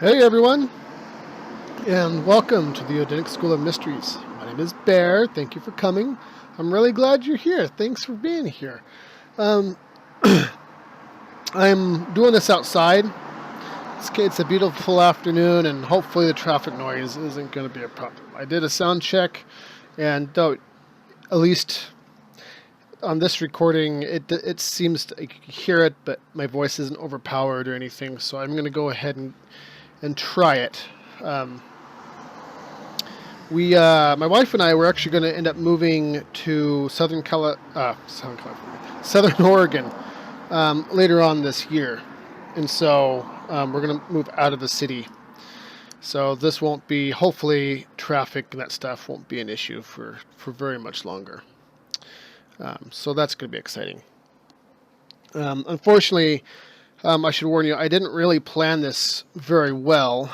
Hey everyone, and welcome to the Odinic School of Mysteries. My name is Bear. Thank you for coming. I'm really glad you're here. Thanks for being here. Um, I'm doing this outside. It's a beautiful afternoon, and hopefully the traffic noise isn't going to be a problem. I did a sound check, and at least on this recording, it seems I can hear it, but my voice isn't overpowered or anything. So I'm going to go ahead and try it. My wife and I were actually going to end up moving to Southern Oregon later on this year, and so we're going to move out of the city. So this won't be, hopefully, traffic and that stuff won't be an issue for very much longer. So that's going to be exciting. Unfortunately, I should warn you, I didn't really plan this very well.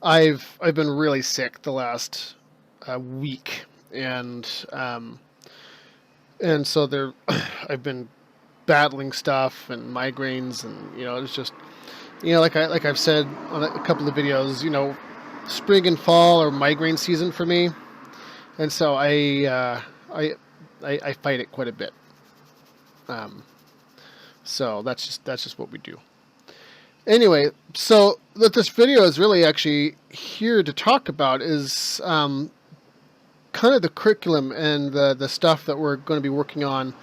I've been really sick the last week, and so I've been battling stuff and migraines, and it's just like I've said on a couple of videos, spring and fall are migraine season for me, and so I fight it quite a bit. So that's just what we do. Anyway, so what this video is really actually here to talk about is kind of the curriculum and the stuff that we're going to be working on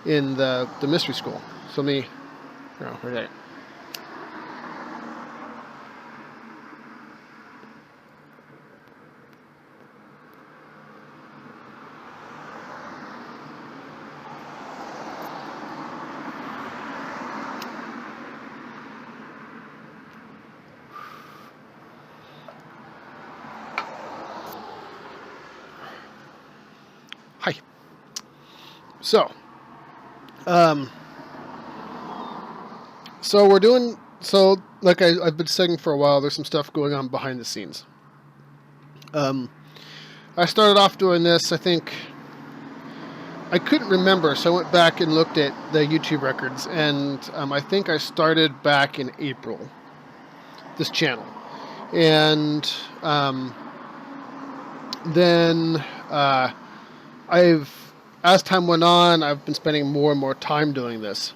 in the mystery school. So okay. Hi. So like I've been saying for a while, there's some stuff going on behind the scenes. I started off doing this, I think, I couldn't remember, so I went back and looked at the YouTube records, and I think I started back in April, this channel. And then as time went on, I've been spending more and more time doing this.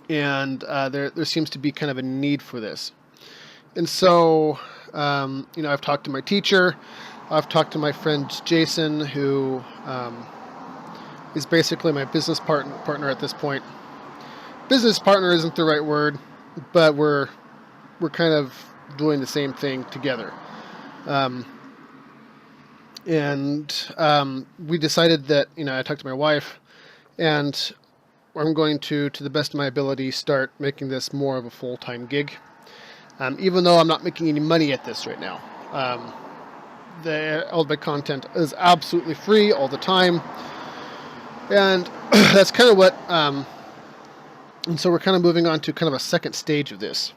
And there seems to be kind of a need for this. And so, I've talked to my teacher. I've talked to my friend Jason, who is basically my business partner at this point. Business partner isn't the right word, but we're kind of doing the same thing together. And we decided that, I talked to my wife, and I'm going to the best of my ability, start making this more of a full-time gig. Even though I'm not making any money at this right now. All the content is absolutely free all the time. And that's kind of what, and so we're kind of moving on to kind of a second stage of this.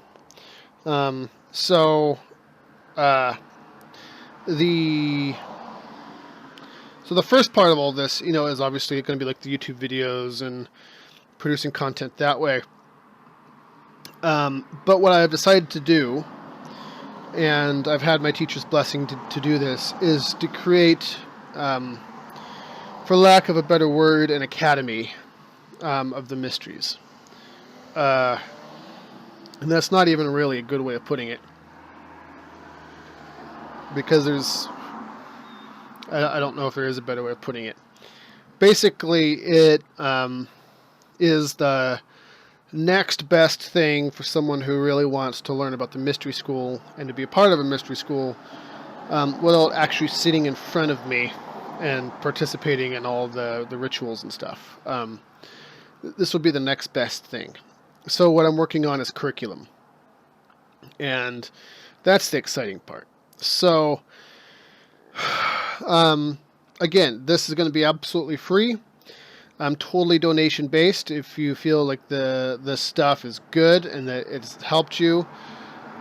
So the first part of all this, is obviously going to be like the YouTube videos and producing content that way. But what I've decided to do, and I've had my teacher's blessing to do this, is to create, for lack of a better word, an academy of the mysteries. And that's not even really a good way of putting it, because I don't know if there is a better way of putting it. Basically, it is the next best thing for someone who really wants to learn about the mystery school and to be a part of a mystery school without actually sitting in front of me and participating in all the rituals and stuff. This will be the next best thing. So what I'm working on is curriculum. And that's the exciting part. So again, this is going to be absolutely free. I'm totally donation based. If you feel like the stuff is good and that it's helped you,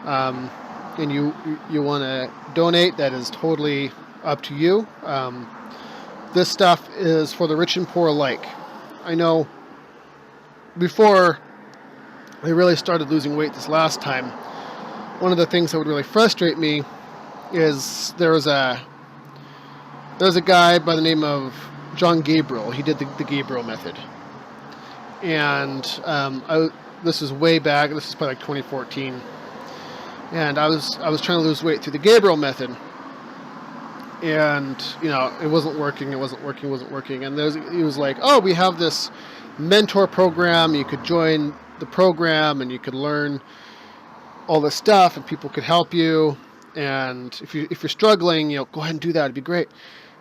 and you want to donate, that is totally up to you. This stuff is for the rich and poor alike. I know before I really started losing weight this last time, one of the things that would really frustrate me is there was a guy by the name of John Gabriel. He did the Gabriel method, and this is way back. This is probably like 2014, and I was trying to lose weight through the Gabriel method, and it wasn't working. And he was like, "Oh, we have this mentor program. You could join the program, and you could learn all this stuff, and people could help you. And if you're struggling, go ahead and do that. It'd be great."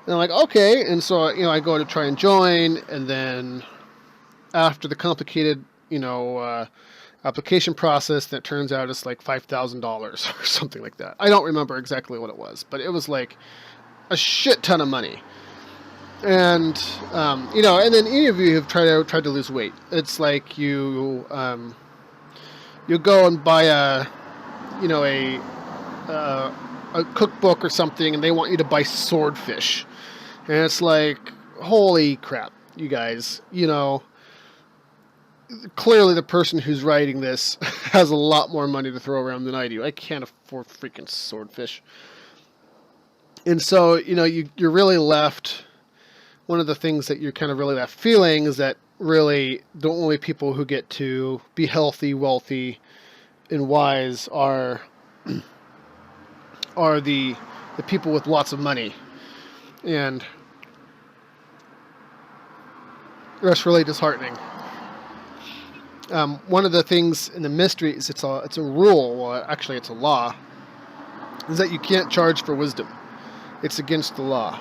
And I'm like, okay. And so I go to try and join, and then after the complicated application process, that turns out it's like $5,000 or something like that. I don't remember exactly what it was, but it was like a shit ton of money. And and then any of you who've tried to lose weight, it's like you go and buy a cookbook or something, and they want you to buy swordfish, and it's like, holy crap, you guys, clearly the person who's writing this has a lot more money to throw around than I do. I can't afford freaking swordfish. And so you're really left, one of the things that you're kind of really left feeling is that really the only people who get to be healthy, wealthy, and wise are the people with lots of money. And that's really disheartening. One of the things in the mystery is it's a rule, well, actually it's a law, is that you can't charge for wisdom. It's against the law,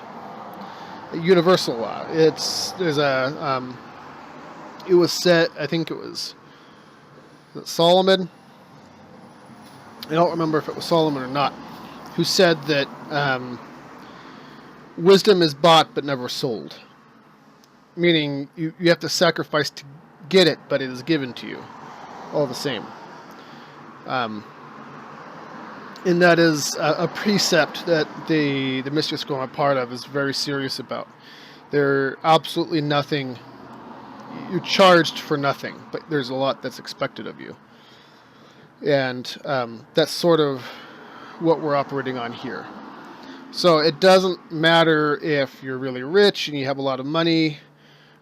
a universal law. It was set, I think it was Solomon. I don't remember if it was Solomon or not, who said that wisdom is bought but never sold. Meaning you have to sacrifice to get it, but it is given to you all the same. And that is a precept that the mystery school I'm a part of is very serious about. They're absolutely nothing. You're charged for nothing, but there's a lot that's expected of you. And that's sort of what we're operating on here. So it doesn't matter if you're really rich and you have a lot of money,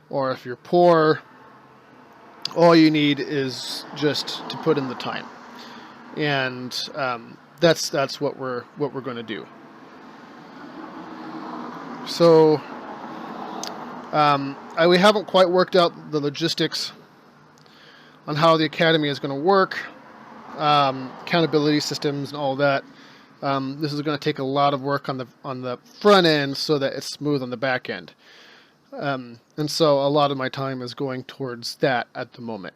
or if you're poor. All you need is just to put in the time, and that's what we're going to do. So we haven't quite worked out the logistics on how the academy is going to work, accountability systems and all that. This is going to take a lot of work on the front end so that it's smooth on the back end. And so a lot of my time is going towards that at the moment.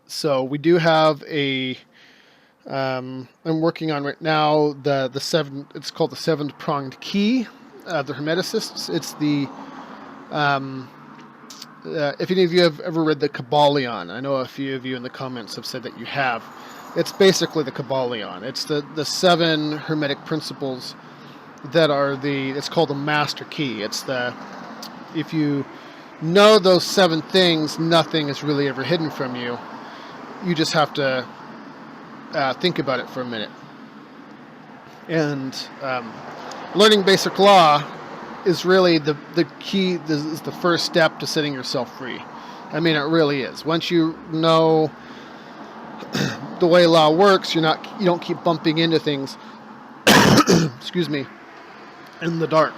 So we do have I'm working on right now it's called the 7-pronged key, the Hermeticists. It's if any of you have ever read the Kabbalion, I know a few of you in the comments have said that you have. It's basically the Kabbalion. It's the 7 Hermetic principles that are it's called the master key. If you know those 7 things, nothing is really ever hidden from you. You just have to think about it for a minute. And learning basic law is really the key. This is the first step to setting yourself free. I mean, it really is. Once you know the way law works, you don't keep bumping into things excuse me, in the dark.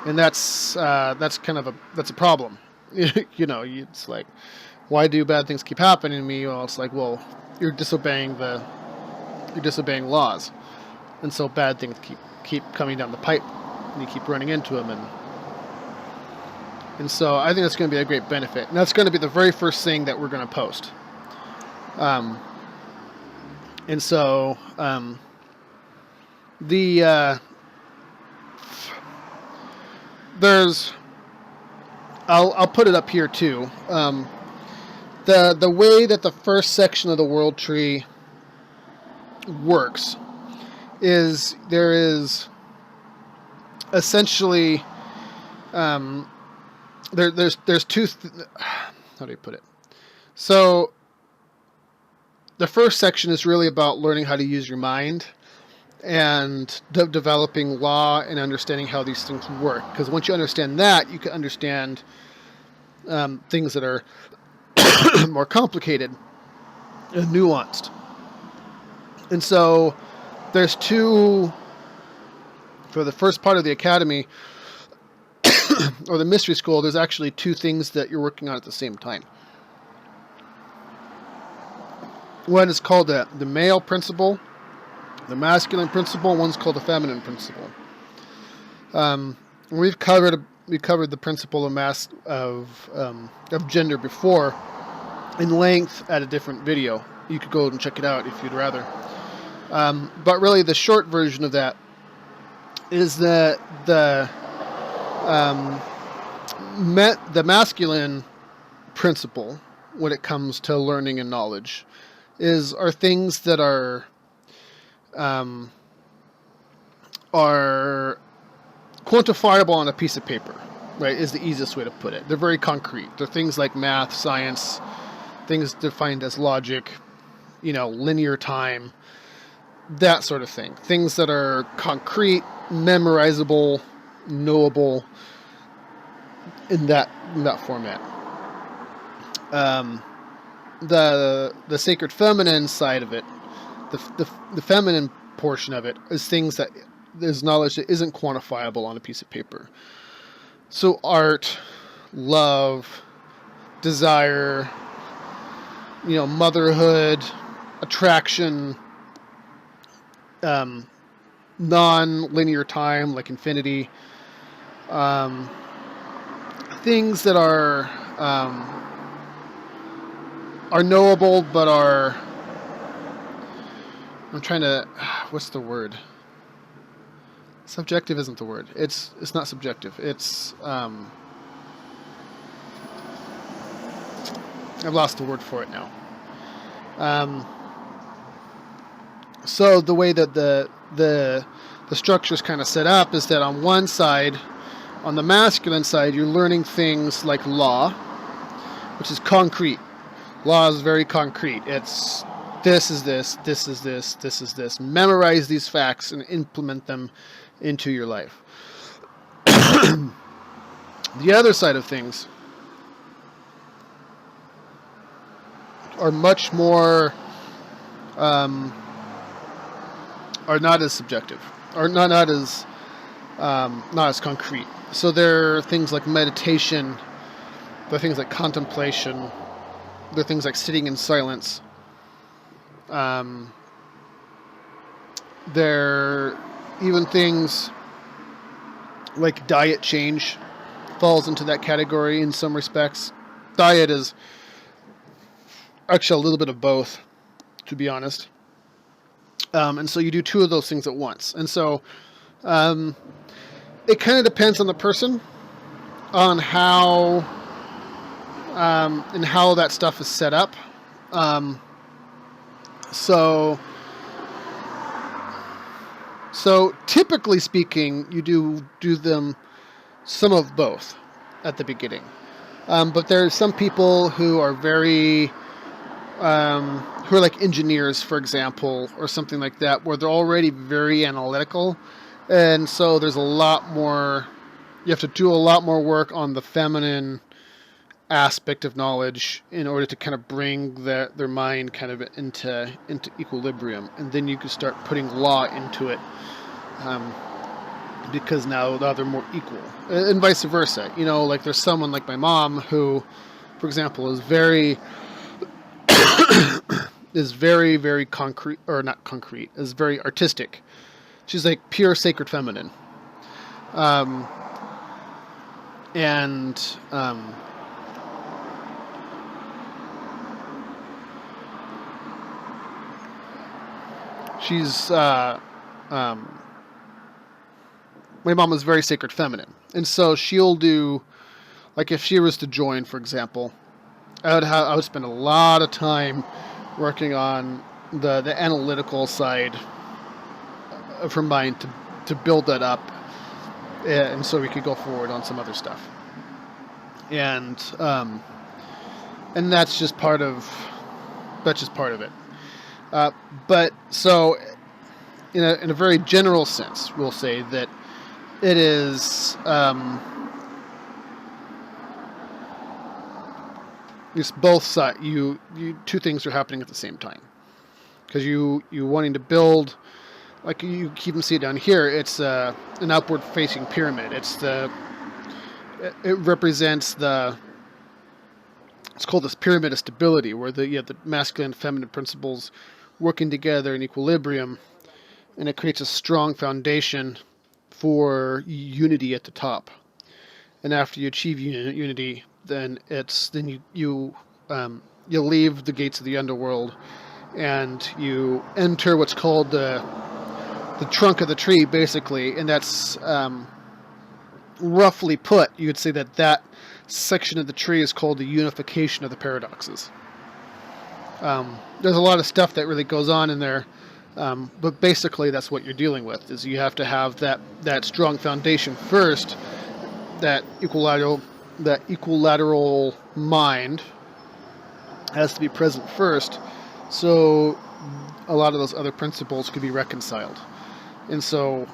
And that's kind of a problem. It's like, why do bad things keep happening to me? Well, it's like, well, you're disobeying laws, and so bad things keep coming down the pipe, and you keep running into them, and so I think that's going to be a great benefit, and that's going to be the very first thing that we're going to post. And so I'll put it up here too. The way that the first section of the world tree works is there is essentially there's two how do you put it? So the first section is really about learning how to use your mind and developing law and understanding how these things work. Because once you understand that, you can understand things that are more complicated and nuanced. And so there's two, for the first part of the academy, or the mystery school, there's actually two things that you're working on at the same time. One is called the male principle, the masculine principle. One's called the feminine principle. We've covered the principle of gender before in length at a different video. You could go and check it out if you'd rather. But really, the short version of that is that the masculine principle, when it comes to learning and knowledge, are things that are quantifiable on a piece of paper, right? Is the easiest way to put it. They're very concrete. They're things like math, science, things defined as logic, linear time, that sort of thing. Things that are concrete, memorizable, knowable in that format. The sacred feminine side of it, the feminine portion of it, is things that is knowledge that isn't quantifiable on a piece of paper. So art, love, desire, motherhood, attraction, non-linear time like infinity, things that are knowable but are, what's the word? Subjective isn't the word. It's not subjective. It's I've lost the word for it now. So the way that the structure is kind of set up is that on one side, on the masculine side, you're learning things like law, which is concrete. Law is very concrete. It's this is this, this is this, this is this. Memorize these facts and implement them into your life. The other side of things are much more, are not as subjective, or not as concrete. So there are things like meditation, there are things like contemplation, there are things like sitting in silence. There even things like diet change falls into that category in some respects. Diet is actually a little bit of both, to be honest. And so you do two of those things at once. And so it kind of depends on the person, on how and how that stuff is set up. So typically speaking, you do them some of both at the beginning. But there are some people who are very, who are like engineers, for example, or something like that, where they're already very analytical. And so there's a lot more, you have to do a lot more work on the feminine aspect of knowledge in order to kind of bring their mind kind of into equilibrium. And then you can start putting law into it, because now they're more equal, and vice versa. Like there's someone like my mom who, for example, is very very concrete, or not concrete, is very artistic. She's like pure sacred feminine. She's my mom is very sacred feminine, and so she'll do, like if she was to join, for example, I would spend a lot of time working on the analytical side of her mind to build that up, and so we could go forward on some other stuff. And that's just part of it. Uh, but so, in a very general sense, we'll say that it is it's both sides. You two things are happening at the same time, because you wanting to build, like you even see it down here. It's an upward facing pyramid. It represents it's called this pyramid of stability, where you have the masculine and feminine principles working together in equilibrium, and it creates a strong foundation for unity at the top. And after you achieve unity, then you leave the gates of the underworld, and you enter what's called the trunk of the tree, basically, and that's roughly put. You could say that section of the tree is called the unification of the paradoxes. There's a lot of stuff that really goes on in there, but basically that's what you're dealing with. Is you have to have that strong foundation first, that equilateral mind has to be present first, so a lot of those other principles could be reconciled. And so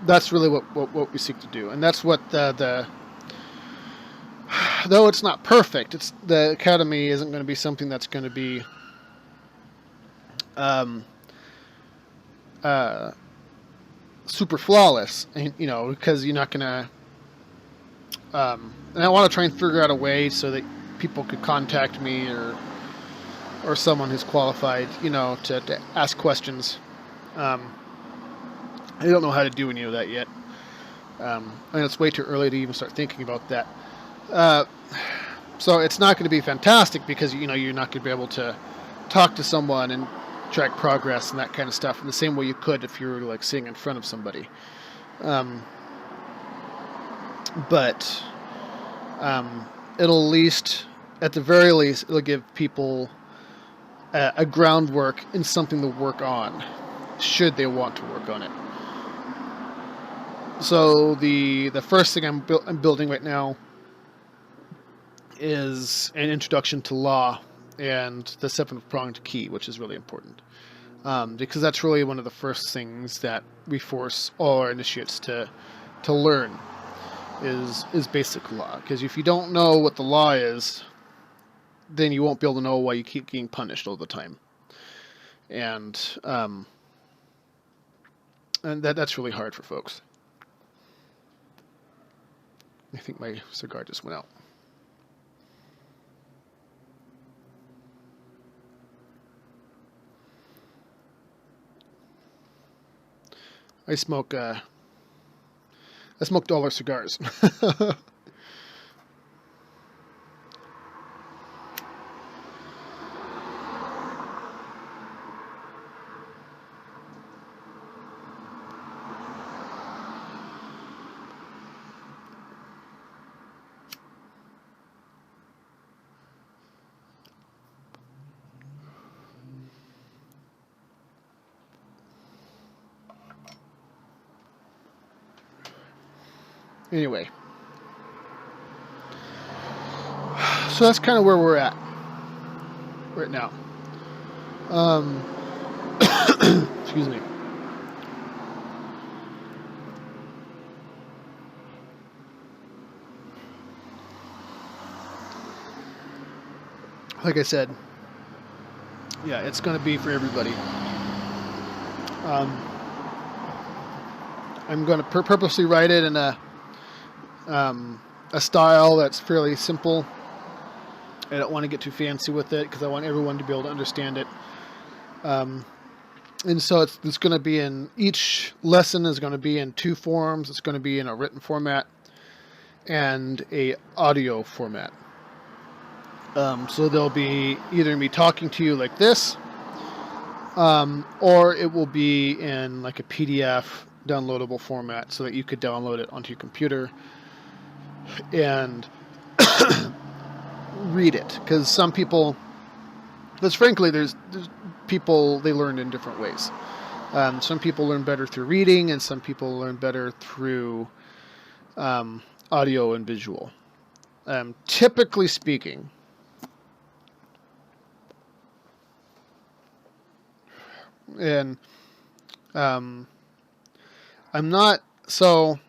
that's really what we seek to do, and that's what the though it's not perfect, the Academy isn't going to be something that's going to be super flawless, and, because you're not going to. And I want to try and figure out a way so that people could contact me or someone who's qualified, to ask questions. I don't know how to do any of that yet. And it's way too early to even start thinking about that. So it's not going to be fantastic because, you're not going to be able to talk to someone and track progress and that kind of stuff in the same way you could if you were like sitting in front of somebody. But it'll at the very least, it'll give people a groundwork in something to work on, should they want to work on it. So the first thing I'm building right now is an introduction to law and the seven-pronged key, which is really important, because that's really one of the first things that we force all our initiates to learn is basic law. Because if you don't know what the law is, then you won't be able to know why you keep getting punished all the time, and that's really hard for folks. I think my cigar just went out. I smoked dollar cigars. Anyway, so that's kind of where we're at right now. Excuse me. Like I said, yeah, it's going to be for everybody. I'm going to purposely write it in a style that's fairly simple. I don't want to get too fancy with it because I want everyone to be able to understand it. And so it's going to be each lesson is going to be in two forms. It's going to be in a written format and a audio format. So there'll be either me talking to you like this, or it will be in like a PDF downloadable format so that you could download it onto your computer and read it. Because frankly, there's people, they learn in different ways. Some people learn better through reading, and some people learn better through audio and visual. Typically speaking, And um, I'm not so.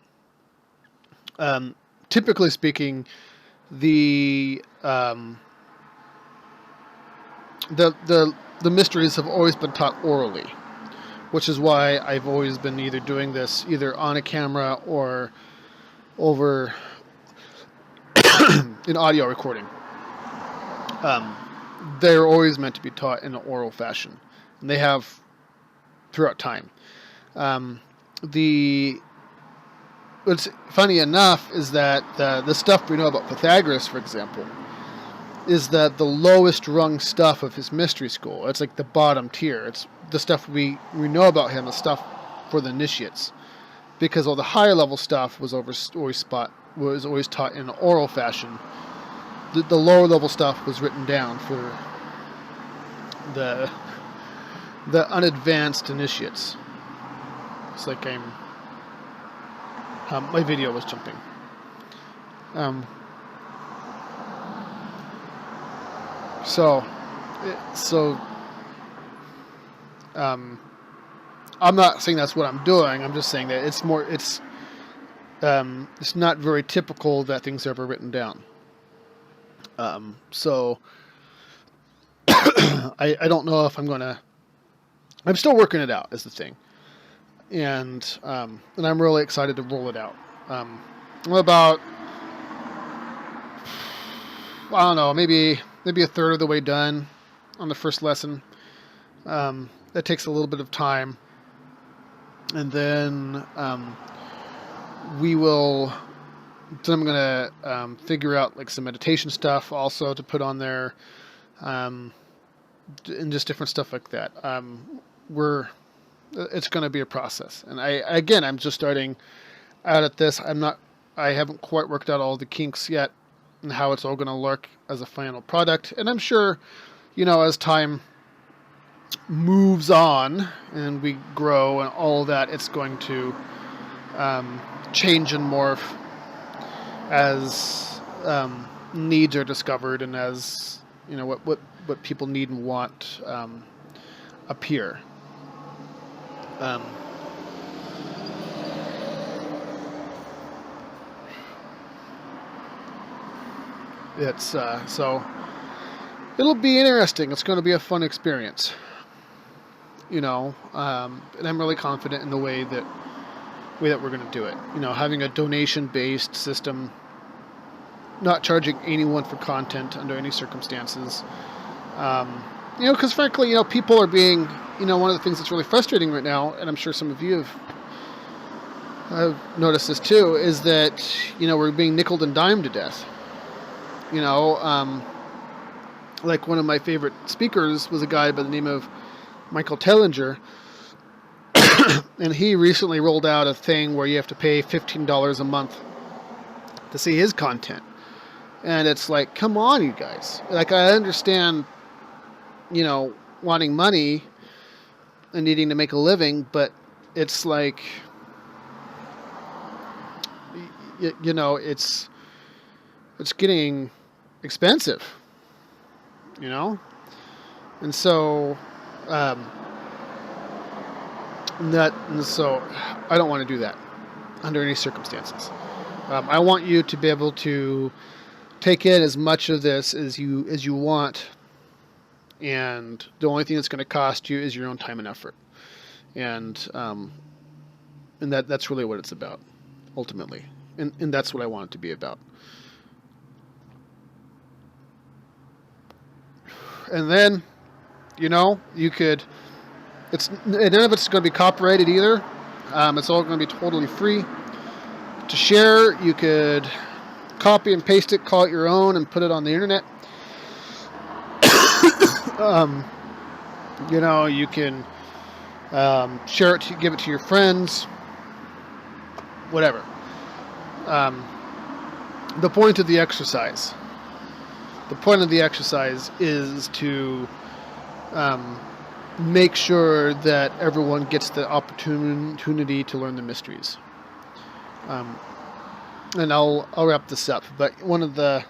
Typically speaking, the the mysteries have always been taught orally, which is why I've always been either doing this either on a camera or over in audio recording. They're always meant to be taught in an oral fashion, and they have throughout time. What's funny enough is that the stuff we know about Pythagoras, for example, is that the lowest rung stuff of his mystery school. It's like the bottom tier. It's the stuff we know about him, the stuff for the initiates, because all the higher level stuff was always taught in an oral fashion. The lower level stuff was written down for the unadvanced initiates. It's like my video was jumping. I'm not saying that's what I'm doing. I'm just saying that it's not very typical that things are ever written down. So I don't know if I'm still working it out is the thing. And I'm really excited to roll it out. I'm about, I don't know, maybe a third of the way done on the first lesson. That takes a little bit of time. And then I'm going to figure out like some meditation stuff also to put on there, and just different stuff like that. It's going to be a process, and I'm just starting out at this. I haven't quite worked out all the kinks yet and how it's all going to look as a final product. And I'm sure, as time moves on and we grow and all of that, it's going to change and morph as needs are discovered and as what people need and want appear. So it'll be interesting. It's going to be a fun experience, and I'm really confident in the way that we're going to do it. Having a donation-based system, not charging anyone for content under any circumstances. Because frankly, people are being, one of the things that's really frustrating right now, and I'm sure some of you have noticed this too, is that, we're being nickeled and dimed to death. Like one of my favorite speakers was a guy by the name of Michael Tellinger, and he recently rolled out a thing where you have to pay $15 a month to see his content. And it's like, come on, you guys. Like, I understand, wanting money and needing to make a living, but it's like, it's getting expensive, and so so I don't want to do that under any circumstances. I want you to be able to take in as much of this as you want, and the only thing that's going to cost you is your own time and effort, and that's really what it's about, ultimately, and that's what I want it to be about. And then, you could. None of it's going to be copyrighted either. It's all going to be totally free to share. You could copy and paste it, call it your own, and put it on the internet. You can share it, give it to your friends, whatever. The point of the exercise is to make sure that everyone gets the opportunity to learn the mysteries. And I'll wrap this up. But one of the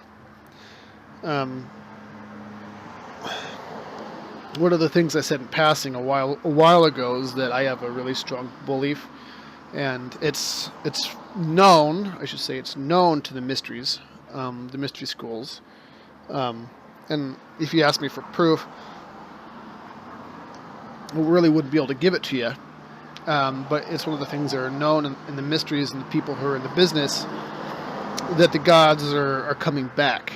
one of the things I said in passing a while ago is that I have a really strong belief, and it's known. I should say it's known to the the mystery schools. And if you ask me for proof, I really wouldn't be able to give it to you. But it's one of the things that are known in the mysteries and the people who are in the business, that the gods are coming back.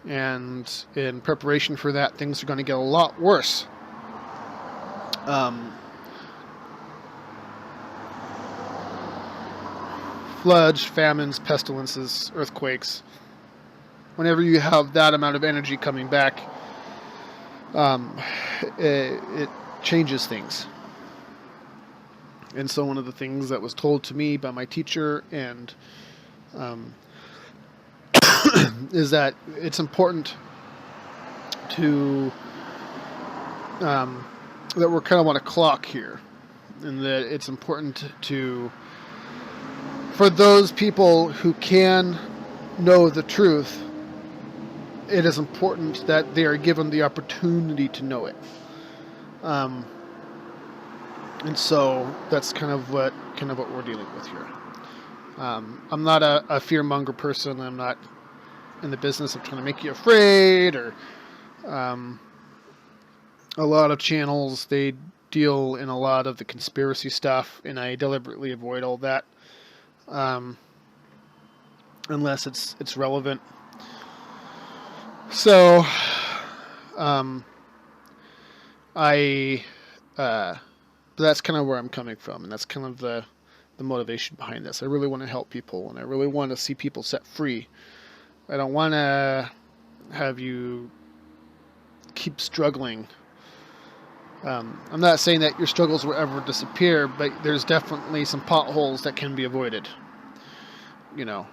And in preparation for that, things are going to get a lot worse. Floods, famines, pestilences, earthquakes. Whenever you have that amount of energy coming back, it changes things. And so one of the things that was told to me by my teacher and is that it's important to that we're kind of on a clock here, and that it's important for those people who can know the truth, it is important that they are given the opportunity to know it. And so that's kind of what we're dealing with here. I'm not a fearmonger person. I'm not in the business of trying to make you afraid, or a lot of channels, they deal in a lot of the conspiracy stuff, and I deliberately avoid all that unless it's relevant. So that's kind of where I'm coming from, and that's kind of the motivation behind this. I really want to help people, and I really want to see people set free. I don't want to have you keep struggling. I'm not saying that your struggles will ever disappear, but there's definitely some potholes that can be avoided. You know,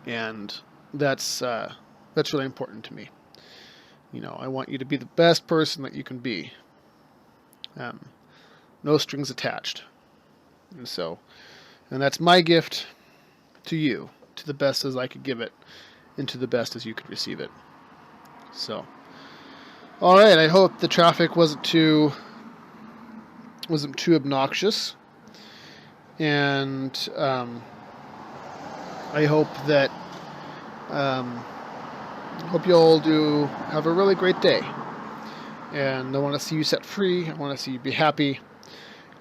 and that's really important to me. You know, I want you to be the best person that you can be. No strings attached. And that's my gift to you, to the best as I could give it, and to the best as you could receive it. So, all right. I hope the traffic wasn't too obnoxious, and I hope that hope you all do have a really great day. And I want to see you set free. I want to see you be happy.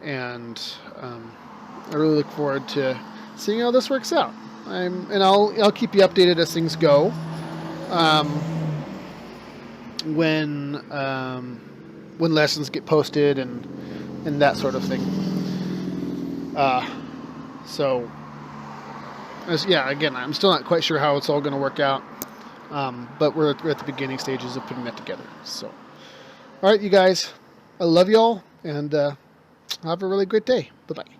And I really look forward to seeing how this works out. I'll keep you updated as things go. When lessons get posted and that sort of thing. Again, I'm still not quite sure how it's all going to work out. But we're at the beginning stages of putting that together. So, all right, you guys, I love you all, and have a really great day. Bye-bye.